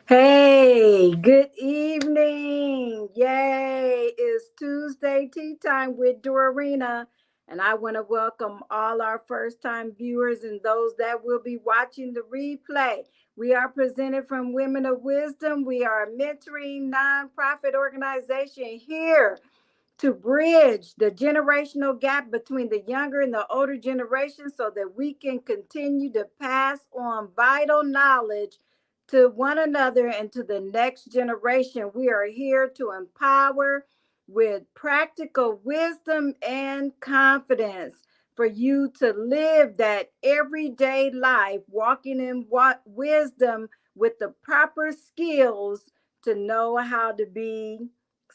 Hey, good evening. Yay, it's Tuesday tea time with Dorarena. And I want to welcome all our first time viewers and those that will be watching the replay. We are presented from Women of Wisdom. We are a mentoring nonprofit organization here to bridge the generational gap between the younger and the older generation so that we can continue to pass on vital knowledge to one another and to the next generation. We are here to empower with practical wisdom and confidence for you to live that everyday life, walking in wisdom with the proper skills to know how to be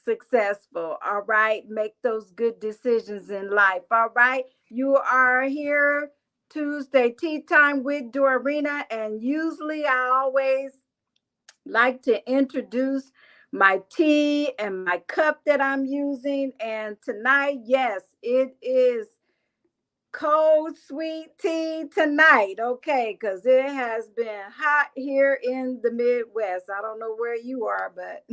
successful. All right. Make those good decisions in life. All right. You are here Tuesday tea time with Dorarena. And usually I always like to introduce my tea and my cup that I'm using. And tonight, yes, it is cold sweet tea tonight, okay, because it has been hot here in the Midwest. I don't know where you are, but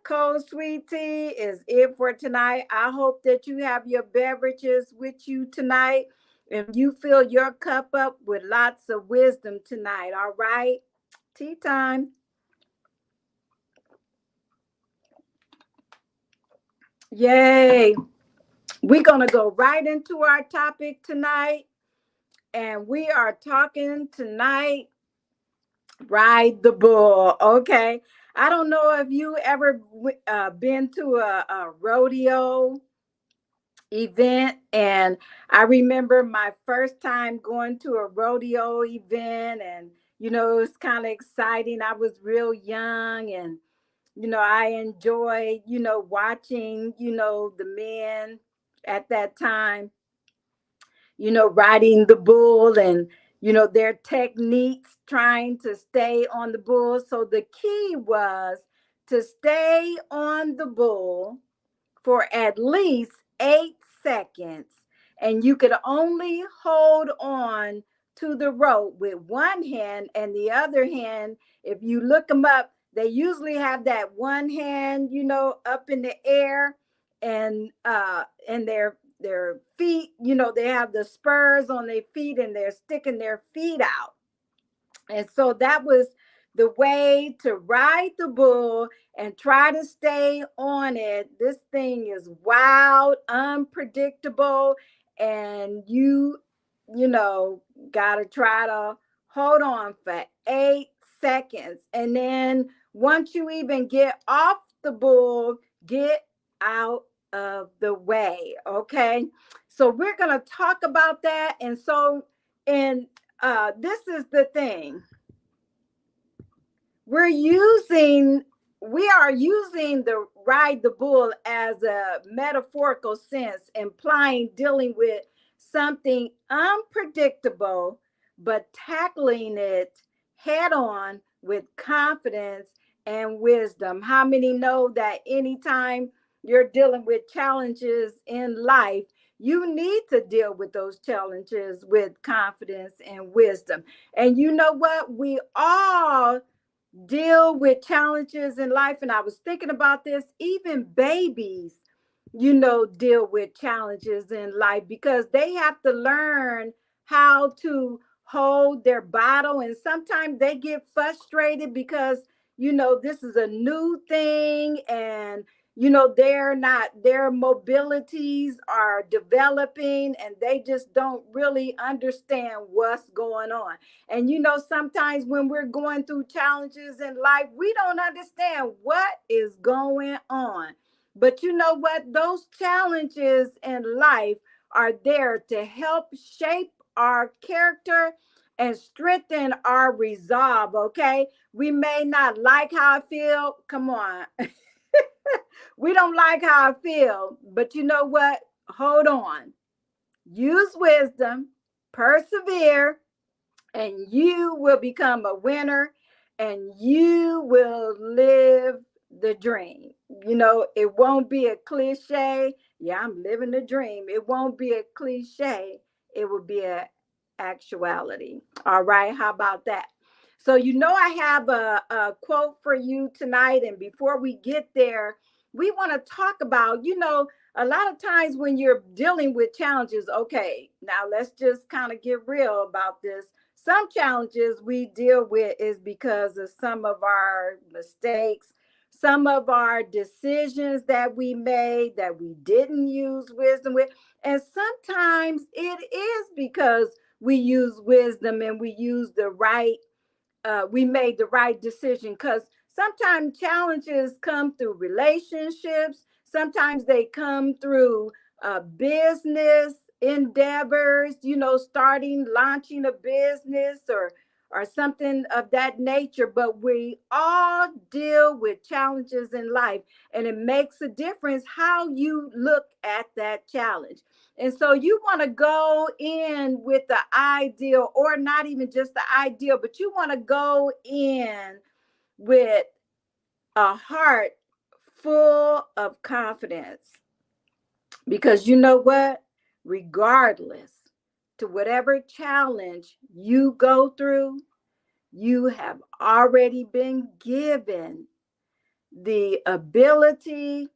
cold sweet tea is it for tonight. I hope that you have your beverages with you tonight and you fill your cup up with lots of wisdom tonight. All right, tea time. Yay. We're going to go right into our topic tonight. And we are talking tonight, ride the bull. Okay. I don't know if you ever been to a rodeo event. And I remember my first time going to a rodeo event. And, it was kind of exciting. I was real young and, I enjoyed, watching, the men at that time riding the bull and, their techniques trying to stay on the bull. So the key was to stay on the bull for at least 8 seconds. And you could only hold on to the rope with one hand and the other hand. If you look them up, they usually have that one hand, up in the air and their feet, they have the spurs on their feet and they're sticking their feet out. And so that was the way to ride the bull and try to stay on it. This thing is wild, unpredictable, and you know, got to try to hold on for 8 seconds. And then once you even get off the bull, get out of the way. Okay. So we're going to talk about that. And so, in this is the thing we're using we are using the ride the bull as a metaphorical sense, implying dealing with something unpredictable but tackling it head on with confidence and wisdom. How many know that anytime you're dealing with challenges in life, you need to deal with those challenges with confidence and wisdom? And you know what? We all deal with challenges in life. And I was thinking about this, even babies, deal with challenges in life because they have to learn how to hold their bottle. And sometimes they get frustrated because, this is a new thing and, they're not, their mobilities are developing and they just don't really understand what's going on. And sometimes when we're going through challenges in life, we don't understand what is going on. But you know what? Those challenges in life are there to help shape our character and strengthen our resolve. Okay. We may not like how I feel. Come on. We don't like how I feel. But you know what? Hold on. Use wisdom, persevere, and you will become a winner and you will live the dream. It won't be a cliche. Yeah, I'm living the dream. It won't be a cliche. It will be a actuality. All right, how about that? So, I have a quote for you tonight. And before we get there, we want to talk about, a lot of times when you're dealing with challenges, okay, now let's just kind of get real about this. Some challenges we deal with is because of some of our mistakes, some of our decisions that we made that we didn't use wisdom with. And sometimes it is because we use wisdom and we made the right decision, because sometimes challenges come through relationships, sometimes they come through business endeavors, starting, launching a business, or something of that nature. But we all deal with challenges in life, and it makes a difference how you look at that challenge. And so you want to go in with the ideal, or not even just the ideal, but you want to go in with a heart full of confidence. Because you know what? Regardless to whatever challenge you go through, you have already been given the ability,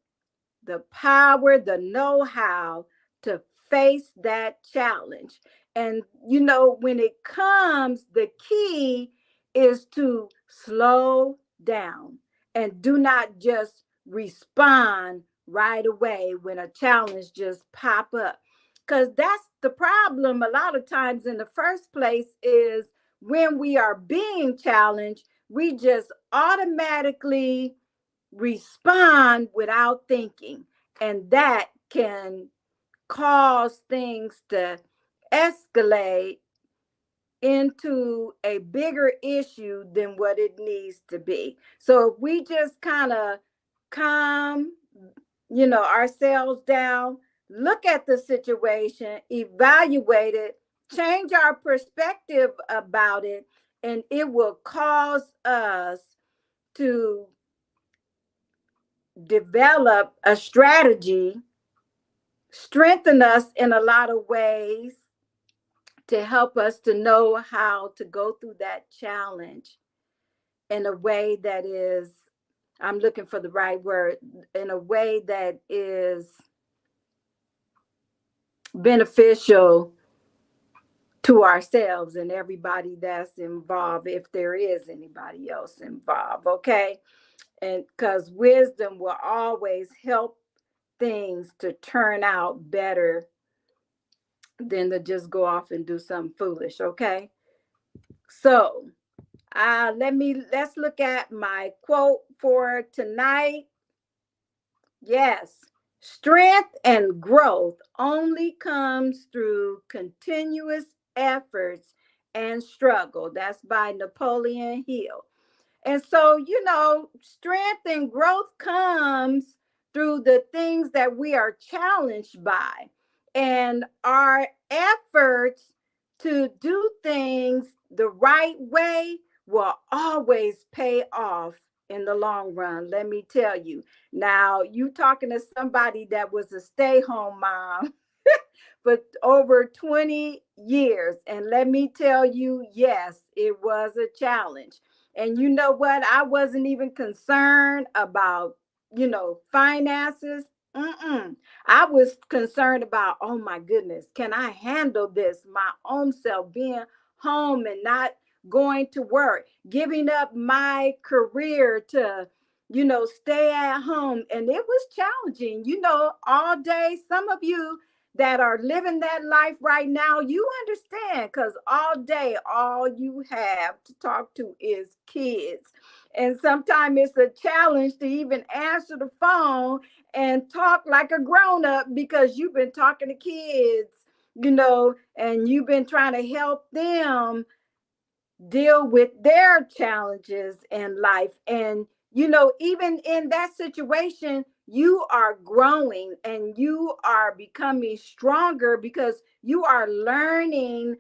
the power, the know-how to face that challenge. And when it comes, the key is to slow down and do not just respond right away when a challenge just pop up. Because that's the problem a lot of times in the first place, is when we are being challenged, we just automatically respond without thinking. And that can cause things to escalate into a bigger issue than what it needs to be. So if we just kind of calm, ourselves down, look at the situation, evaluate it, change our perspective about it, and it will cause us to develop a strategy, strengthen us in a lot of ways to help us to know how to go through that challenge in a way that is, I'm looking for the right word, in a way that is beneficial to ourselves and everybody that's involved, if there is anybody else involved. Okay. And because wisdom will always help things to turn out better than to just go off and do something foolish. Okay. So let's look at my quote for tonight. Yes. Strength and growth only comes through continuous efforts and struggle. That's by Napoleon Hill. And so, strength and growth comes through the things that we are challenged by. And our efforts to do things the right way will always pay off in the long run. Let me tell you. Now, you talking to somebody that was a stay-home mom for over 20 years. And let me tell you, yes, it was a challenge. And you know what? I wasn't even concerned about, finances. I was concerned about, oh my goodness, can I handle this? My own self being home and not going to work, giving up my career to, stay at home. And it was challenging, all day. Some of you that are living that life right now, you understand, because all day, all you have to talk to is kids. And sometimes it's a challenge to even answer the phone and talk like a grown up, because you've been talking to kids, and you've been trying to help them deal with their challenges in life. And, even in that situation, you are growing and you are becoming stronger, because you are learning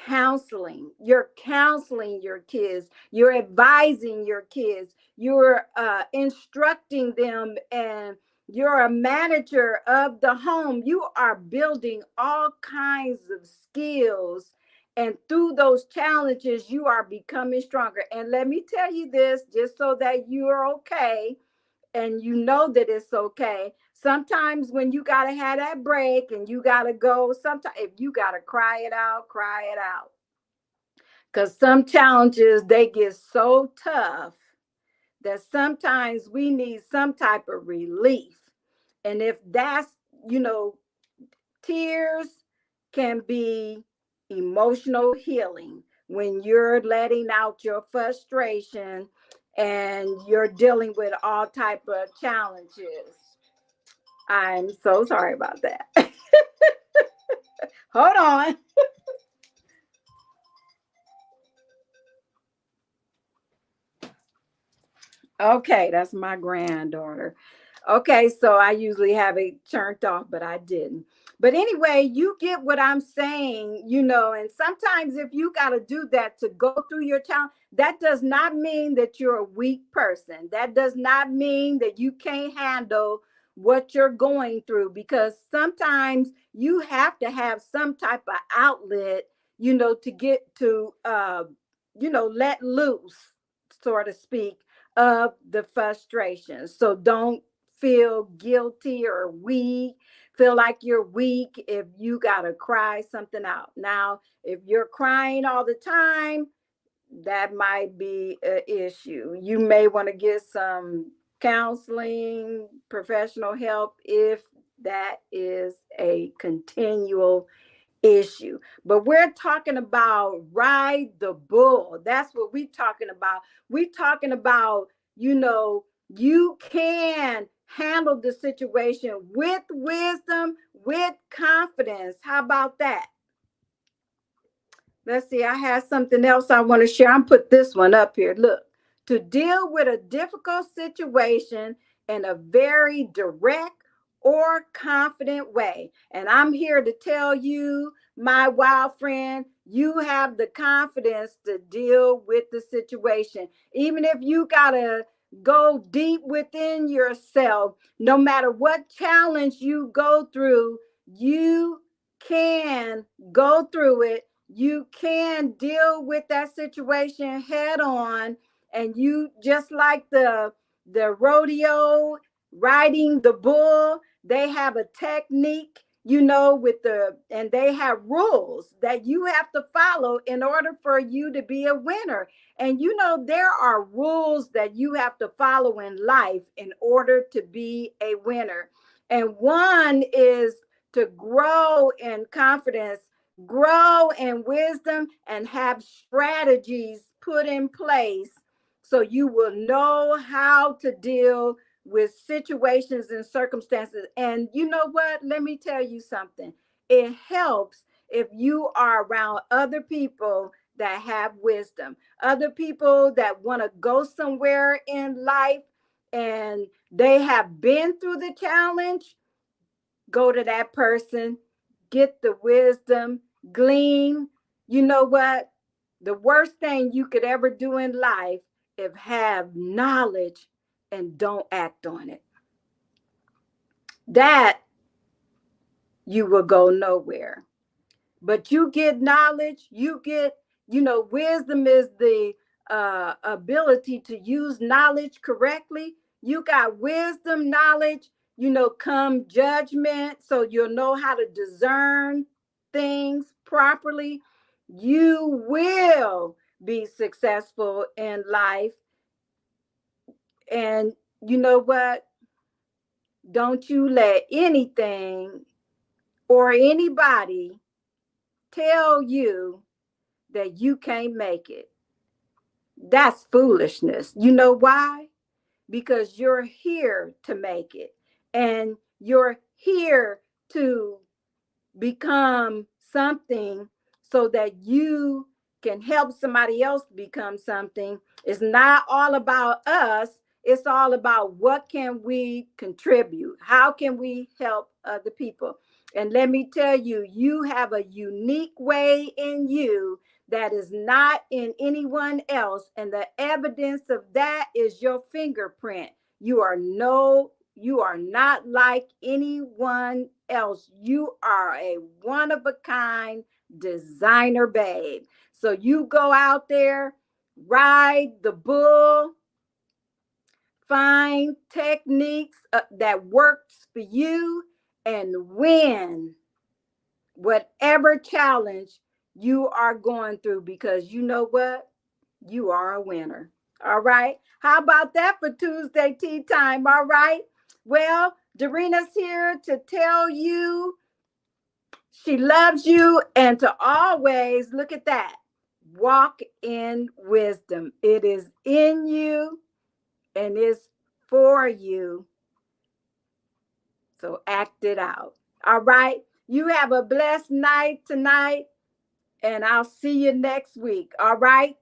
counseling. You're counseling your kids, you're advising your kids, you're instructing them, and you're a manager of the home. You are building all kinds of skills And through those challenges, you are becoming stronger. And let me tell you this, just so that you are okay and you know that it's okay. Sometimes when you got to have that break and you got to go, sometimes if you got to cry it out, cry it out. Because some challenges, they get so tough that sometimes we need some type of relief. And if that's, you know, tears can be emotional healing when you're letting out your frustration and you're dealing with all type of challenges. I'm so sorry about that. Hold on. Okay, that's my granddaughter. Okay, so I usually have it turned off, but I didn't. But anyway, you get what I'm saying, you know, and sometimes if you got to do that to go through your challenge, that does not mean that you're a weak person. That does not mean that you can't handle what you're going through, because sometimes you have to have some type of outlet, you know, to get to, you know, let loose, so to speak, of the frustration. So don't feel guilty or weak, feel like you're weak if you got to cry something out. Now, if you're crying all the time, that might be an issue. You may want to get some counseling, professional help if that is a continual issue. But we're talking about ride the bull. That's what we're talking about. We're talking about, you know, you can handle the situation with wisdom, with confidence. How about that? Let's see, I have something else I want to share. I'm put this one up here. Look, to deal with a difficult situation in a very direct or confident way. And I'm here to tell you, my wild friend, you have the confidence to deal with the situation. Even if you got to go deep within yourself, no matter what challenge you go through, you can go through it. You can deal with that situation head on, and you just like the rodeo riding the bull, they have a technique, you know, with the, and they have rules that you have to follow in order for you to be a winner. And you know, there are rules that you have to follow in life in order to be a winner. And one is to grow in confidence, grow in wisdom, and have strategies put in place so you will know how to deal with situations and circumstances. And you know what? Let me tell you something. It helps if you are around other people that have wisdom, other people that want to go somewhere in life and they have been through the challenge. Go to that person, get the wisdom, glean. You know what? The worst thing you could ever do in life is have knowledge and don't act on it. That you will go nowhere. But you get knowledge, you get, you know, wisdom is the ability to use knowledge correctly. You got wisdom, knowledge, you know, come judgment, so you'll know how to discern things properly. You will be successful in life. And you know what? Don't you let anything or anybody tell you that you can't make it. That's foolishness. You know why? Because you're here to make it. And you're here to become something so that you can help somebody else become something. It's not all about us. It's all about what can we contribute? How can we help other people? And let me tell you, you have a unique way in you that is not in anyone else. And the evidence of that is your fingerprint. You are not like anyone else. You are a one of a kind designer babe. So you go out there, ride the bull, find techniques that works for you, and win whatever challenge you are going through, because you know what? You are a winner. All right. How about that for Tuesday tea time? All right. Well, Dorena's here to tell you she loves you and to always look at that. Walk in wisdom. It is in you and it's for you. So act it out. All right. You have a blessed night tonight, and I'll see you next week. All right.